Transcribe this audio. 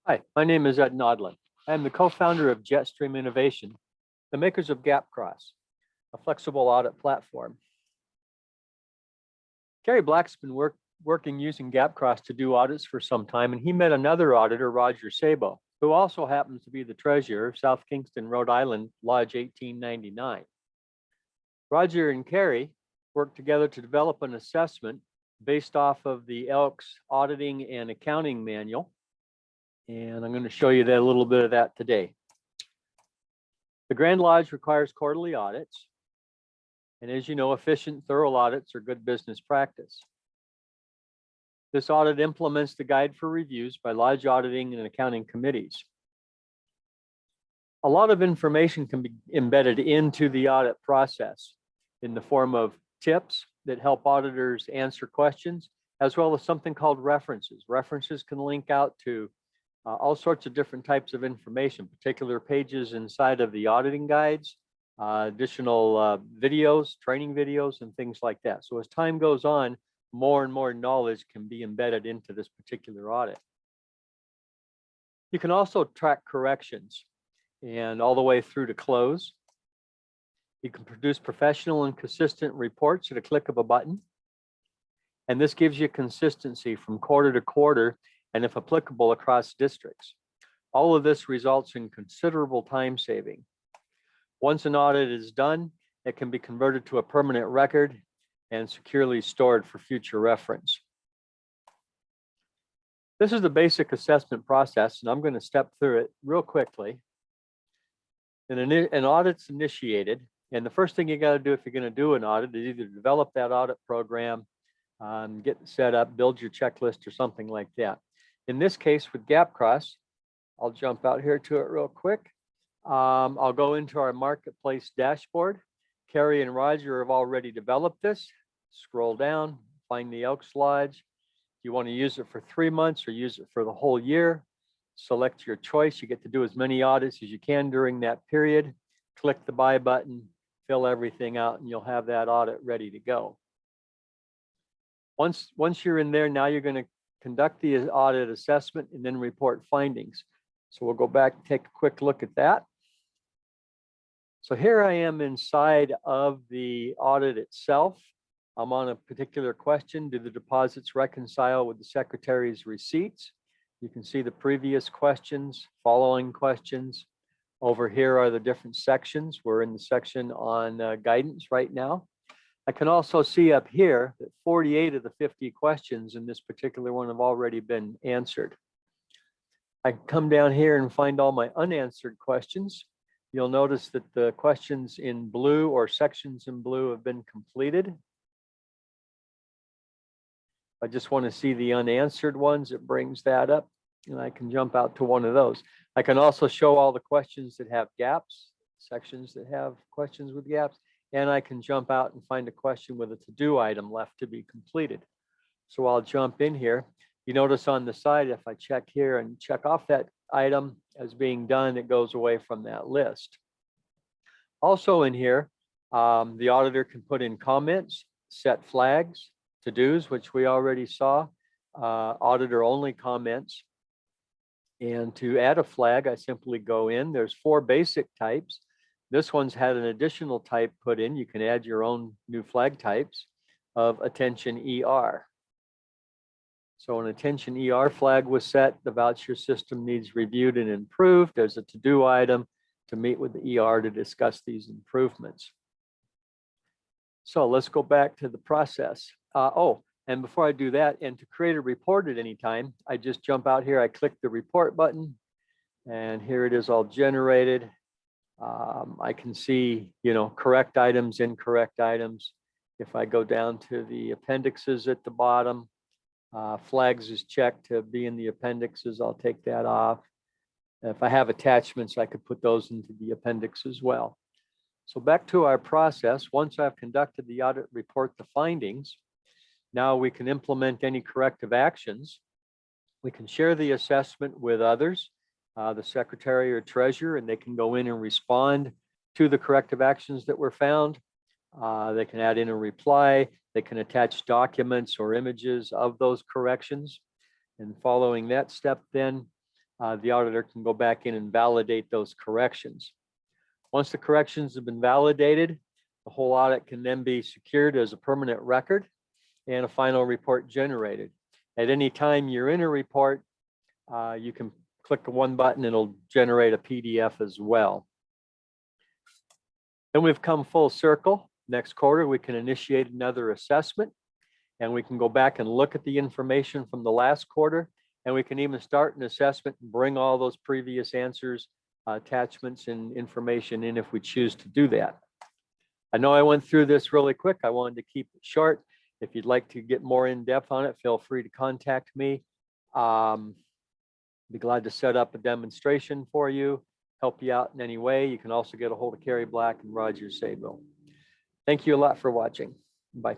Hi, my name is Ed Nodland. I am the co-founder of Jetstream Innovation, the makers of GapCross, a flexible audit platform. Gary Black's been working using GapCross to do audits for some time, and he met another auditor, Roger Sabo, who also happens to be the treasurer of South Kingston, Rhode Island, Lodge 1899. Roger and Gary worked together to develop an assessment based off of the Elks Auditing and Accounting Manual. And I'm going to show you a little bit of that today. The Grand Lodge requires quarterly audits. And as you know, efficient, thorough audits are good business practice. This audit implements the guide for reviews by Lodge auditing and accounting committees. A lot of information can be embedded into the audit process in the form of tips that help auditors answer questions, as well as something called references. References can link out to all sorts of different types of information, particular pages inside of the auditing guides, additional videos, training videos, and things like that. So as time goes on, more and more knowledge can be embedded into this particular audit. You can also track corrections and all the way through to close. You can produce professional and consistent reports at a click of a button. And this gives you consistency from quarter to quarter, and if applicable, across districts. All of this results in considerable time saving. Once an audit is done, it can be converted to a permanent record and securely stored for future reference. This is the basic assessment process, and I'm going to step through it real quickly. An audit's initiated, and the first thing you got to do if you're going to do an audit is either develop that audit program, get set up, build your checklist or something like that. In this case with GapCross, I'll jump out here to it real quick. I'll go into our marketplace dashboard. Carrie and Roger have already developed this. Scroll down, find the Elks Lodge. You want to use it for 3 months or use it for the whole year. Select your choice. You get to do as many audits as you can during that period. Click the buy button, fill everything out, and you'll have that audit ready to go. Once you're in there, now you're going to conduct the audit assessment and then report findings. So we'll go back and take a quick look at that. So here I am inside of the audit itself. I'm on a particular question. Do the deposits reconcile with the secretary's receipts? You can see the previous questions, following questions. Over here are the different sections. We're in the section on guidance right now. I can also see up here that 48 of the 50 questions in this particular one have already been answered. I can come down here and find all my unanswered questions. You'll notice that the questions in blue or sections in blue have been completed. I just want to see the unanswered ones. It brings that up, and I can jump out to one of those. I can also show all the questions that have gaps, sections that have questions with gaps. And I can jump out and find a question with a to-do item left to be completed. So I'll jump in here. You notice on the side, if I check here and check off that item as being done, it goes away from that list. Also in here, the auditor can put in comments, set flags, to-dos, which we already saw, auditor-only comments. And to add a flag, I simply go in. There's 4 basic types. This one's had an additional type put in. You can add your own new flag types of attention ER. So an attention ER flag was set. The voucher system needs reviewed and improved. There's a to-do item to meet with the ER to discuss these improvements. So let's go back to the process. And before I do that, and to create a report at any time, I just jump out here. I click the report button, and here it is all generated. I can see, correct items, incorrect items. If I go down to the appendixes at the bottom, flags is checked to be in the appendixes. I'll take that off. If I have attachments, I could put those into the appendix as well. So back to our process. Once I've conducted the audit, report the findings. Now we can implement any corrective actions. We can share the assessment with others, the secretary or treasurer, and they can go in and respond to the corrective actions that were found. They can add in a reply. They can attach documents or images of those corrections. And following that step, then the auditor can go back in and validate those corrections. Once the corrections have been validated, the whole audit can then be secured as a permanent record and a final report generated. At any time you're in a report, you can click one button and it'll generate a PDF as well. Then we've come full circle. Next quarter, we can initiate another assessment, and we can go back and look at the information from the last quarter, and we can even start an assessment and bring all those previous answers, attachments, and information in if we choose to do that. I know I went through this really quick. I wanted to keep it short. If you'd like to get more in depth on it, feel free to contact me. Be glad to set up a demonstration for you, help you out in any way. You can also get a hold of Carrie Black and Roger Sabo. Thank you a lot for watching. Bye.